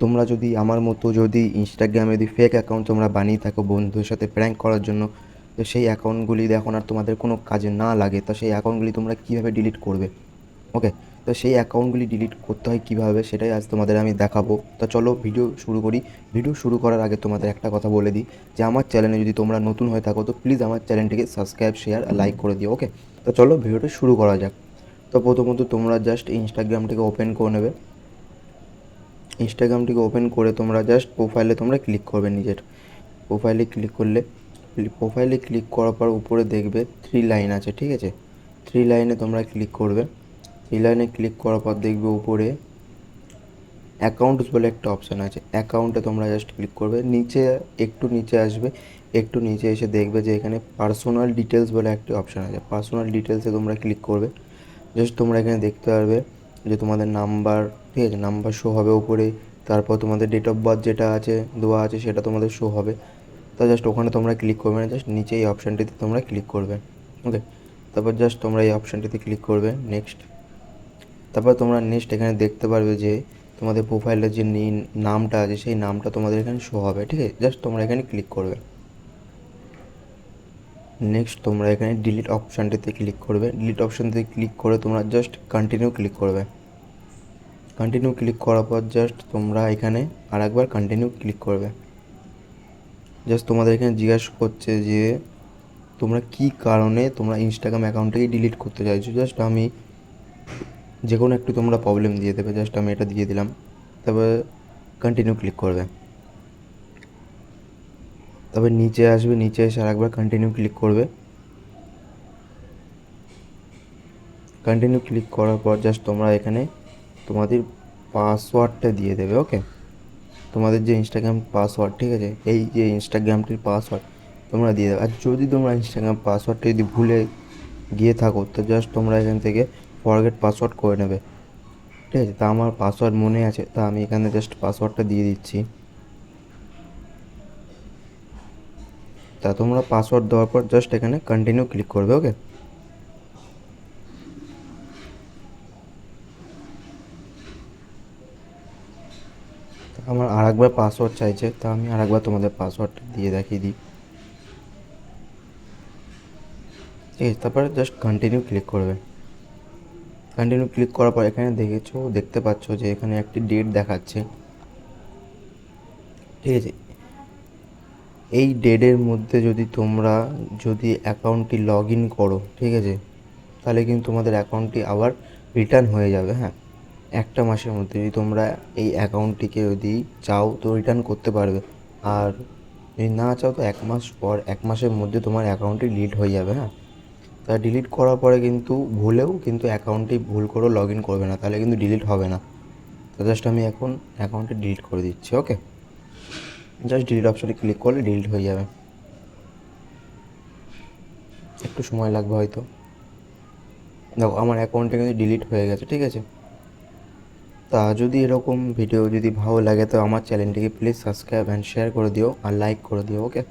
তোমরা যদি আমার মতো যদি ইনস্টাগ্রামে যদি ফেক অ্যাকাউন্ট তোমরা বানিয়ে থাকো বন্ধুদের সাথে প্র্যাঙ্ক করার জন্য, তো সেই অ্যাকাউন্টগুলি এখন আর তোমাদের কোনো কাজে না লাগে, তো সেই অ্যাকাউন্টগুলি তোমরা কীভাবে ডিলিট করবে। ওকে, তো সেই অ্যাকাউন্টগুলি ডিলিট করতে হয় কীভাবে সেটাই আজ তোমাদের আমি দেখাবো। তো চলো ভিডিও শুরু করি। ভিডিও শুরু করার আগে তোমাদের একটা কথা বলে দিই যে আমার চ্যানেলে যদি তোমরা নতুন হয়ে থাকো তো প্লিজ আমার চ্যানেলটিকে সাবস্ক্রাইব, শেয়ার আর লাইক করে দিও। ওকে, তো চলো ভিডিওটা শুরু করা যাক। তো প্রথমত তোমরা জাস্ট ইনস্টাগ্রামটিকে ওপেন করে নেবে। ইনস্টাগ্রামটিকে ওপেন করে তোমরা জাস্ট প্রোফাইলে তোমরা ক্লিক করবে। নিজের প্রোফাইলে ক্লিক করলে, প্রোফাইলে ক্লিক করার পর উপরে দেখবে 3 লাইন আছে, ঠিক আছে। 3 লাইনে তোমরা ক্লিক করবে। 3 লাইনে ক্লিক করার পর দেখবে উপরে অ্যাকাউন্টস বলে একটা অপশান আছে, অ্যাকাউন্টে তোমরা জাস্ট ক্লিক করবে। নিচে একটু নিচে আসবে, একটু নিচে এসে দেখবে যে এখানে পার্সোনাল ডিটেলস বলে একটা অপশান আছে, পার্সোনাল ডিটেলসে তোমরা ক্লিক করবে। জাস্ট তোমরা এখানে দেখতে পারবে যে তোমাদের নাম্বার, ঠিক আছে, নাম্বার শো হবে উপরে। তারপর তোমাদের ডেট অফ বার্থ যেটা আছে দেওয়া আছে সেটা তোমাদের শো হবে। তো জাস্ট ওখানে তোমরা ক্লিক করবে না, জাস্ট নিচে এই অপশানটিতে তোমরা ক্লিক করবে। ওকে, তারপর জাস্ট তোমরা এই অপশানটিতে ক্লিক করবে, নেক্সট। তারপর তোমরা নেক্সট এখানে দেখতে পারবে যে তোমাদের প্রোফাইলের যে নামটা আছে সেই নামটা তোমাদের এখানে শো হবে, ঠিক আছে। জাস্ট তোমরা এখানে ক্লিক করবে। নেক্সট তোমরা এখানে ডিলিট অপশানটিতে ক্লিক করবে। ডিলিট অপশানটিতে ক্লিক করে তোমরা জাস্ট কন্টিনিউ ক্লিক করবে। কন্টিনিউ ক্লিক করার পর জাস্ট তোমরা এখানে আর একবার কন্টিনিউ ক্লিক করবে। জাস্ট তোমাদের এখানে জিজ্ঞাসা করছে যে তোমরা কী কারণে তোমরা ইনস্টাগ্রাম অ্যাকাউন্টটাকে ডিলিট করতে চাইছো। জাস্ট আমি যে কোনো একটু তোমরা প্রবলেম দিয়ে দেবে, জাস্ট আমি এটা দিয়ে দিলাম। তারপরে কন্টিনিউ ক্লিক করবে। তবে নিচে আসবে, নিচে এসে আরেকবার কন্টিনিউ ক্লিক করবে। কন্টিনিউ ক্লিক করার পর জাস্ট তোমরা এখানে তোমাদের পাসওয়ার্ডটা দিয়ে দেবে। ওকে, তোমাদের যে ইনস্টাগ্রাম পাসওয়ার্ড, ঠিক আছে, এই যে ইনস্টাগ্রামটির পাসওয়ার্ড তোমরা দিয়ে দেবে। আর যদি তোমরা ইনস্টাগ্রাম পাসওয়ার্ডটা যদি ভুলে গিয়ে থাকো তো জাস্ট তোমরা এখান থেকে ফরগেট পাসওয়ার্ড করে নেবে, ঠিক আছে। তা আমার পাসওয়ার্ড মনে আছে, তা আমি এখানে জাস্ট পাসওয়ার্ডটা দিয়ে দিচ্ছি। তা তোমরা পাসওয়ার্ড দেওয়ার পর জাস্ট এখানে কন্টিনিউ ক্লিক করবে। ওকে, আমার আরেকবার পাসওয়ার্ড চাইছে, তা আমি আরেকবার তোমাদের পাসওয়ার্ডটা দিয়ে দেখিয়ে দিই, ঠিক আছে। তারপরে জাস্ট কন্টিনিউ ক্লিক করবে। কন্টিনিউ ক্লিক করার পর এখানে দেখতে পাচ্ছ যে এখানে একটি ডেট দেখাচ্ছে, ঠিক আছে। এই ডেটের মধ্যে যদি তোমরা অ্যাকাউন্টটি লগ ইন করো, ঠিক আছে, তাহলে কিন্তু তোমাদের অ্যাকাউন্টটি আবার রিটার্ন হয়ে যাবে। হ্যাঁ, একটা মাসের মধ্যে যদি তোমরা এই অ্যাকাউন্টটিকে যদি চাও তো রিটার্ন করতে পারবে। আর যদি না চাও তো 1 মাস পর, 1 মাসের মধ্যে তোমার অ্যাকাউন্টটি ডিলিট হয়ে যাবে। হ্যাঁ, তা ডিলিট করার পরে কিন্তু ভুলেও কিন্তু অ্যাকাউন্টটি ভুল করেও লগ ইন করবে না, তাহলে কিন্তু ডিলিট হবে না। তো জাস্ট আমি এখন অ্যাকাউন্টটি ডিলিট করে দিচ্ছি। ওকে, জাস্ট ডিলিট অপশানে ক্লিক করলে ডিলিট হয়ে যাবে। একটু সময় লাগবে হয়তো। দেখো আমার অ্যাকাউন্টটা কিন্তু ডিলিট হয়ে গেছে, ঠিক আছে। তা যদি এরকম ভিডিও যদি ভালো লাগে তো আমার চ্যানেলটিকে প্লিজ সাবস্ক্রাইব অ্যান্ড শেয়ার করে দিও আর লাইক করে দিও। ওকে।